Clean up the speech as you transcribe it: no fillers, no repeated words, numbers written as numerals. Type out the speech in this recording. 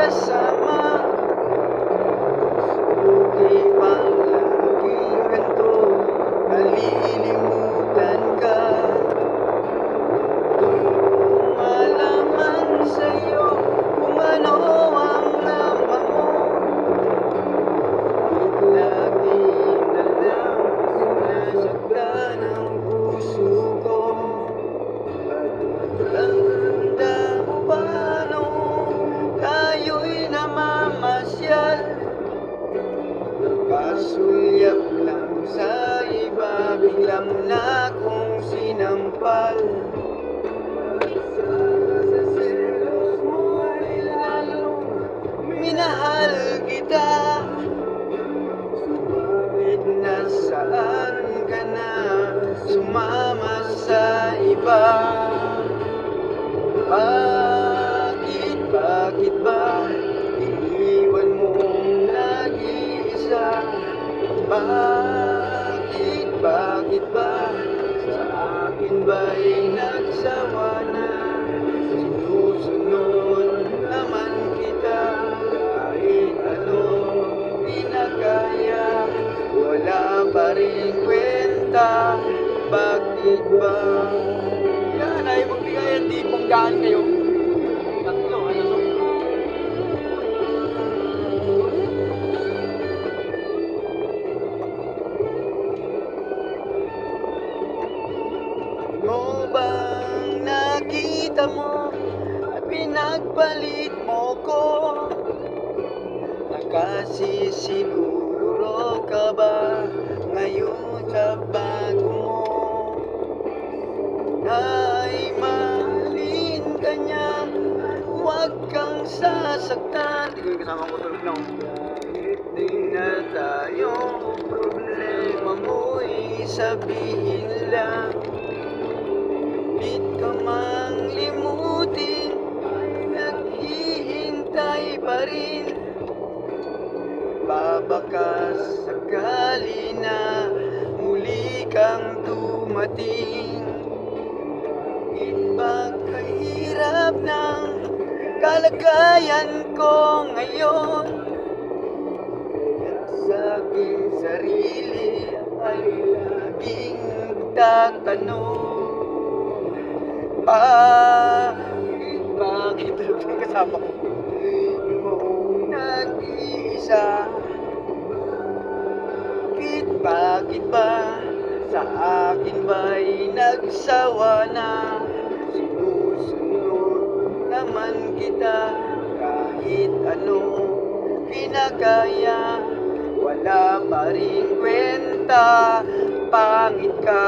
masama. Okay bang laging ganito, nalilimutan ka? Malaman sa'yo kung ano ang nama mo. Lagi na lang sinasaktan ang puso ko. Tanda mo ba nung tayo'y namamasyal? Kasulyap lang sa iba, bigla mo na akong sinampal. Sa selos mo'y lalong minahal kita. Subalit nasaan ka na, sumama sa iba? Bakit ba iniwan mong nag-iisa? Bakit ba sa akin ba'y nagsawa na? Sinusunod naman kita kahit anong pinakaya, wala pa rin kwenta. Bakit ba? Yan ay magbigayan, di bonggaan kayo. Tatlo, ano to? Mo bang nakita mo at pinagpalit mo ko? Nakasisiguro ka ba ngayon sa bago mo? Ay mahalin ka niya, huwag kang sasaktan. Hindi ko yung kasama ko tulog na. Kahit di na tayong problema mo'y sabihin lang. Pilit ka mang limutin, ay naghihintay pa rin. Babakas sakali na muli kang dumating. Kahirap ng kalagayan ko ngayon, at sa aking sarili ay laging tatanong, bakit ang kasama ko mo nag-iisa? Bakit ba sa akin ba'y nagsawa na? Sinusunod naman kita kahit anong pinakaya, wala pa rin kwenta. Pangit ka.